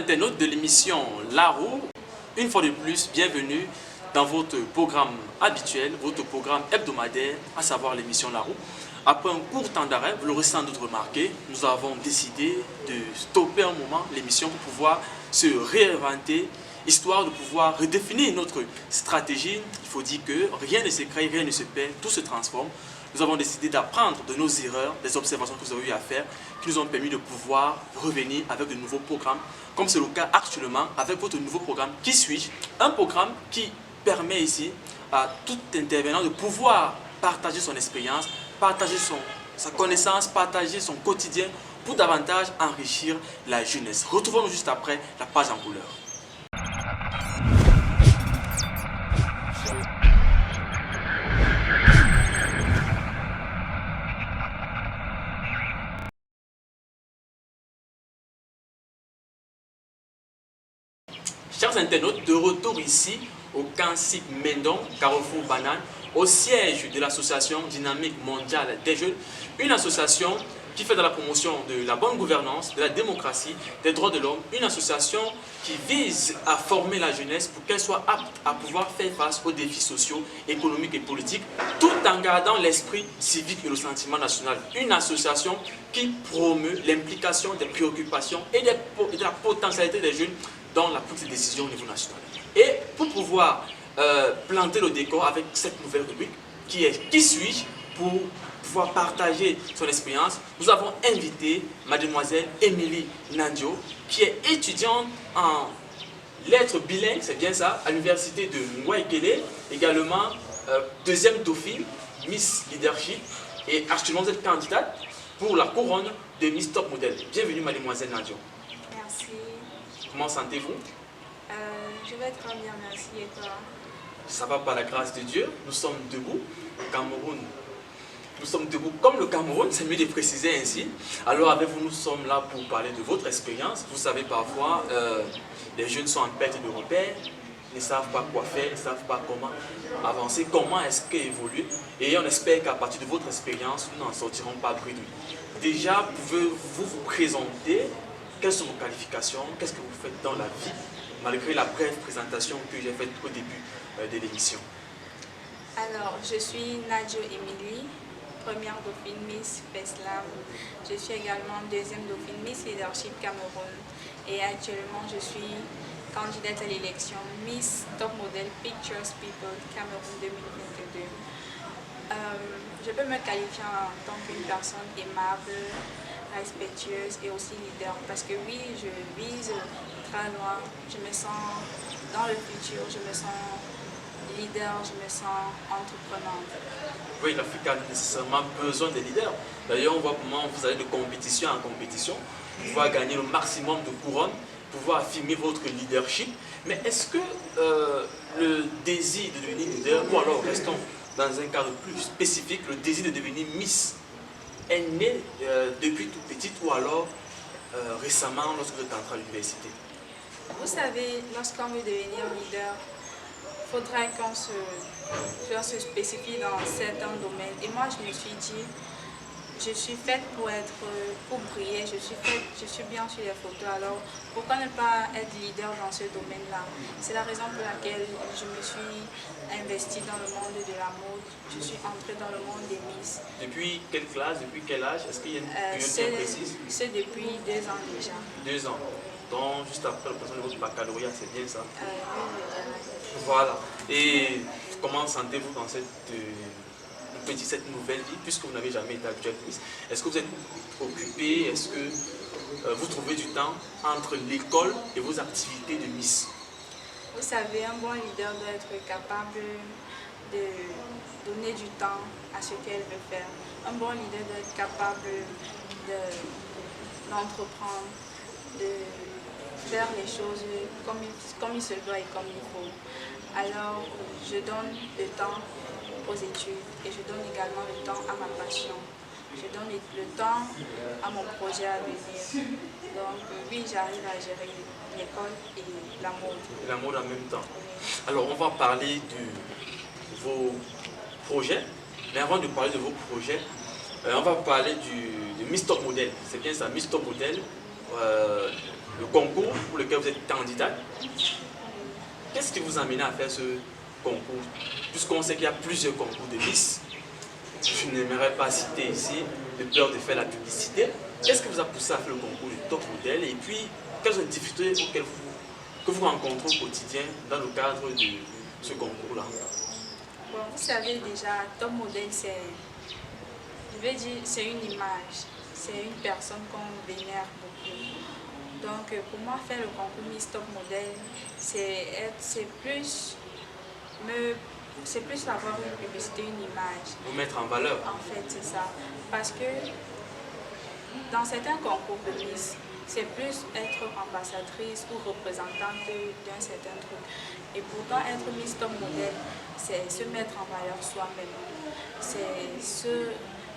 internautes de l'émission La Roue, une fois de plus, bienvenue dans votre programme habituel, votre programme hebdomadaire, à savoir l'émission La Roue. Après un court temps d'arrêt, vous l'aurez sans doute remarqué, nous avons décidé de stopper un moment l'émission pour pouvoir se réinventer, histoire de pouvoir redéfinir notre stratégie. Il faut dire que rien ne se crée, rien ne se perd, tout se transforme. Nous avons décidé d'apprendre de nos erreurs, des observations que nous avons eu à faire, qui nous ont permis de pouvoir revenir avec de nouveaux programmes, comme c'est le cas actuellement avec votre nouveau programme Qui suis-je? Un programme qui permet ici à tout intervenant de pouvoir partager son expérience, partager sa connaissance, partager son quotidien pour davantage enrichir la jeunesse. Retrouvons-nous juste après la page en couleur. Chers internautes, de retour ici au Cancic Mendon, Carrefour Banane, au siège de l'association Dynamique Mondiale des Jeunes, une association qui fait de la promotion de la bonne gouvernance, de la démocratie, des droits de l'homme, une association qui vise à former la jeunesse pour qu'elle soit apte à pouvoir faire face aux défis sociaux, économiques et politiques, tout en gardant l'esprit civique et le sentiment national. Une association qui promeut l'implication des préoccupations et de la potentialité des jeunes dans la prise de décision au niveau national. Et pour pouvoir planter le décor avec cette nouvelle rubrique qui est Qui suis-je, pour pouvoir partager son expérience, nous avons invité mademoiselle Émilie Nandio, qui est étudiante en lettres bilingues, c'est bien ça, à l'université de Nwakele, également deuxième dauphine, Miss Leadership, et actuellement vous êtes candidate pour la couronne de Miss Top Model. Bienvenue mademoiselle Nandio. Merci. Comment sentez-vous? Je vais très bien, merci. Et toi? Ça va par la grâce de Dieu. Nous sommes debout. Cameroun. Nous sommes debout comme le Cameroun, c'est mieux de préciser ainsi. Alors avec vous, nous sommes là pour parler de votre expérience. Vous savez, parfois, les jeunes sont en perte de repères, ne savent pas quoi faire, ne savent pas comment avancer, comment est-ce qu'évoluer. Et on espère qu'à partir de votre expérience, nous n'en sortirons pas bridouilles. Déjà, pouvez-vous vous présenter? Quelles sont vos qualifications? Qu'est-ce que vous faites dans la vie, malgré la brève présentation que j'ai faite au début de l'émission? Alors, je suis Nadjo Émilie, première dauphine Miss FESLAM. Je suis également deuxième dauphine Miss Leadership Cameroun. Et actuellement, je suis candidate à l'élection Miss Top Model Pictures People Cameroun 2022. Je peux me qualifier en tant qu'une personne aimable, respectueuse et aussi leader, parce que oui, je vise très loin, je me sens dans le futur, je me sens leader, je me sens entreprenante. Oui, l'Afrique a nécessairement besoin des leaders. D'ailleurs, on voit comment vous allez de compétition en compétition, pouvoir gagner le maximum de couronnes, pouvoir affirmer votre leadership. Mais est-ce que le désir de devenir leader, ou alors restons dans un cadre plus spécifique, le désir de devenir Miss, est né depuis toute petite ou alors récemment lorsque vous êtes entré à l'université? Vous savez, lorsqu'on veut devenir leader, il faudrait qu'on se spécifie dans certains domaines. Et moi, je me suis dit, je suis faite pour briller, je suis bien sur les photos, alors pourquoi ne pas être leader dans ce domaine-là? C'est la raison pour laquelle je me suis investie dans le monde de la mode, je suis entrée dans le monde des Miss. Depuis quelle classe, depuis quel âge? Est-ce qu'il y a une période bien précise? C'est depuis 2 ans déjà. 2 ans. Donc, juste après l'obtention de votre baccalauréat, c'est bien ça? Oui. Voilà. Et comment sentez-vous dans cette nouvelle vie, puisque vous n'avez jamais été actuatrice? Est-ce que vous êtes occupé? Est-ce que vous trouvez du temps entre l'école et vos activités de Miss? Vous savez, un bon leader doit être capable de donner du temps à ce qu'elle veut faire. Un bon leader doit être capable d'entreprendre, de faire les choses comme il se doit et comme il faut. Alors, je donne le temps aux études et je donne également le temps à ma passion. Je donne le temps à mon projet à venir. Donc oui, j'arrive à gérer l'école et la mode. La mode en même temps. Alors on va parler de vos projets. Mais avant de parler de vos projets, on va parler de Miss Top Model. C'est bien ça, Miss Top Model. le concours pour lequel vous êtes candidat. Qu'est-ce qui vous a amené à faire ce concours? Puisqu'on sait qu'il y a plusieurs concours de Miss, je n'aimerais pas citer ici, de peur de faire la publicité. Qu'est-ce qui vous a poussé à faire le concours de top modèle? Et puis, quelles sont les difficultés que vous rencontrez au quotidien dans le cadre de ce concours-là? Bon, vous savez déjà, top modèle, je vais dire, c'est une image, c'est une personne qu'on vénère beaucoup. Donc, pour moi, faire le concours Miss Top Model, c'est plus avoir une publicité, une image. Vous mettre en valeur. En fait, c'est ça. Parce que dans certains concours de Miss, c'est plus être ambassadrice ou représentante d'un certain truc. Et pourtant, être Miss Top Model, c'est se mettre en valeur soi-même. C'est se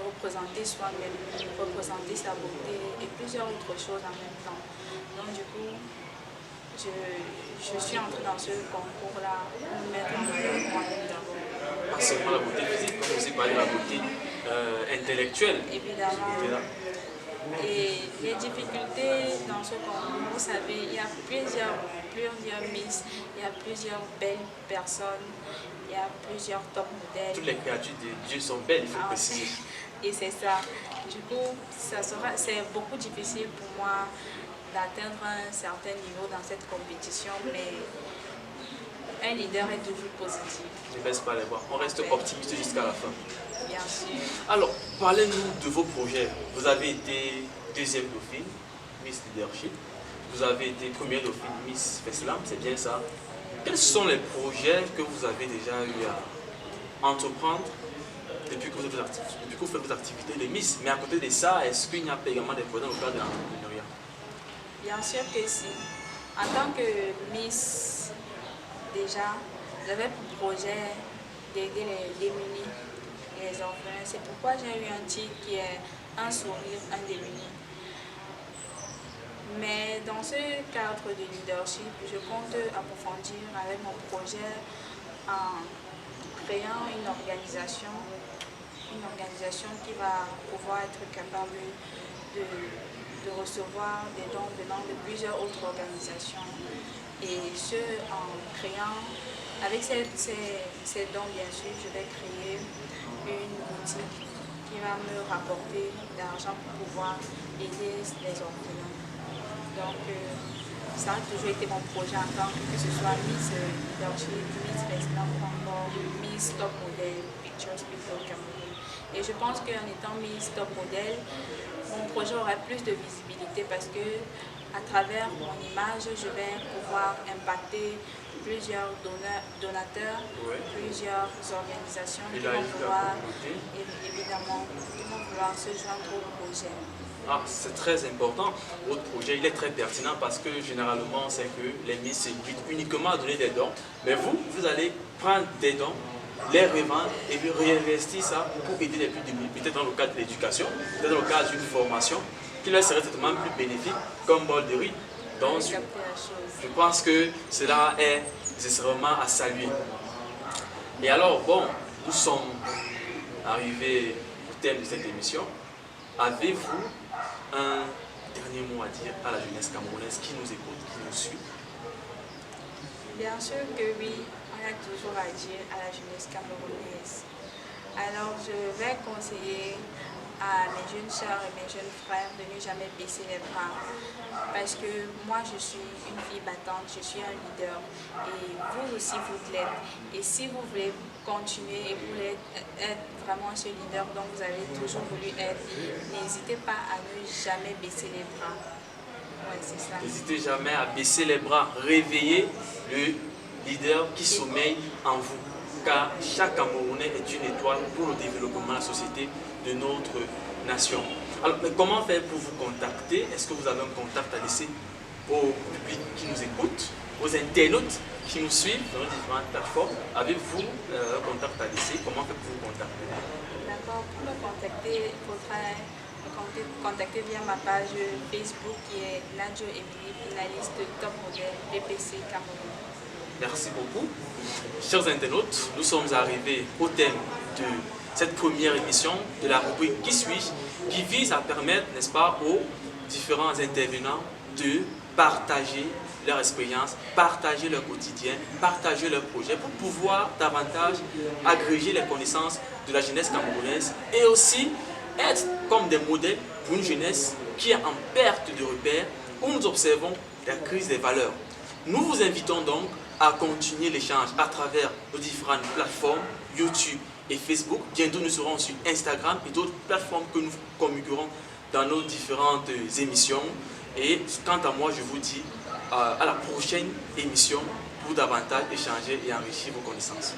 représenter soi-même, représenter sa beauté et plusieurs autres choses en même temps. Donc du coup, je suis entrée dans ce concours-là pour me mettre en valeur moi-même d'abord. Pas seulement la beauté physique, comme aussi parler de la beauté intellectuelle. Évidemment. Et les difficultés dans ce concours, vous savez, il y a plusieurs Miss, il y a plusieurs belles personnes, il y a plusieurs top modèles. Toutes les créatures de Dieu sont belles, il faut préciser. Et c'est ça. Du coup, c'est beaucoup difficile pour moi d'atteindre un certain niveau dans cette compétition, mais un leader est toujours positif. Ne baisse pas les bras, on reste optimiste jusqu'à la fin. Bien sûr. Alors, parlez-nous de vos projets. Vous avez été deuxième dauphine, Miss Leadership. Vous avez été première dauphine, Miss Feslam, c'est bien ça. Quels sont les projets que vous avez déjà eu à entreprendre depuis que vous faites vos activités de Miss? Mais à côté de ça, est-ce qu'il y a également des projets dans le cadre de l'entrepreneuriat? Bien sûr que si. En tant que Miss, déjà, j'avais pour projet d'aider les démunis, les orphelins. C'est pourquoi j'ai eu un titre qui est un sourire, un démuni. Mais dans ce cadre de leadership, je compte approfondir avec mon projet en créant une organisation qui va pouvoir être capable de recevoir des dons venant de plusieurs autres organisations. Et ce, en créant, avec ces dons, bien sûr, je vais créer une boutique qui va me rapporter de l'argent pour pouvoir aider les orphelins. Donc, ça a toujours été mon projet en tant que ce soit Miss Leadership, Miss Feslam ou encore Miss Top Model, Picture Speak au Cameroun. Et je pense qu'en étant Miss Top Model, mon projet aura plus de visibilité parce que à travers mon image, je vais pouvoir impacter plusieurs donateurs, plusieurs organisations qui vont pouvoir, évidemment, se joindre au projet. Ah, c'est très important. Votre projet, il est très pertinent parce que généralement, c'est que les Miss se limitent uniquement à donner des dons. Mais vous allez prendre des dons, les revendre et puis réinvestir ça pour aider les plus démunis, peut-être dans le cadre de l'éducation, peut-être dans le cadre d'une formation qui leur serait certainement plus bénéfique comme bol de riz. Donc, je pense que cela est nécessairement à saluer. Et alors, bon, nous sommes arrivés au thème de cette émission. Avez-vous un dernier mot à dire à la jeunesse camerounaise qui nous écoute, qui nous suit? Bien sûr que oui, on a toujours à dire à la jeunesse camerounaise. Alors je vais conseiller à mes jeunes sœurs et mes jeunes frères de ne jamais baisser les bras. Parce que moi je suis une fille battante, je suis un leader et vous aussi vous l'êtes. Et si vous voulez continuer et vous voulez être vraiment ce leader dont vous avez toujours voulu être, n'hésitez pas à ne jamais baisser les bras. Ouais, c'est ça. N'hésitez jamais à baisser les bras, réveillez le leader qui sommeille en vous. Car chaque Camerounais est une étoile pour le développement de la société de notre nation. Alors, mais comment faire pour vous contacter? Est-ce que vous avez un contact à laisser au public qui nous écoute, aux internautes qui nous suivent dans les différentes plateformes? Avez-vous un contact à laisser? Comment faire pour vous contacter? D'accord, pour me contacter, il faudra me contacter via ma page Facebook qui est Nadjo Emily, finaliste Top Model BPC Cameroun. Merci beaucoup. Chers internautes, nous sommes arrivés au thème de cette première émission de la rubrique Qui suis-je, qui vise à permettre, n'est-ce pas, aux différents intervenants de partager leur expérience, partager leur quotidien, partager leurs projets pour pouvoir davantage agréger les connaissances de la jeunesse camerounaise et aussi être comme des modèles pour une jeunesse qui est en perte de repères où nous observons la crise des valeurs. Nous vous invitons donc à continuer l'échange à travers nos différentes plateformes YouTube et Facebook. Bientôt nous serons sur Instagram et d'autres plateformes que nous communiquerons dans nos différentes émissions. Et quant à moi, je vous dis à la prochaine émission pour davantage échanger et enrichir vos connaissances.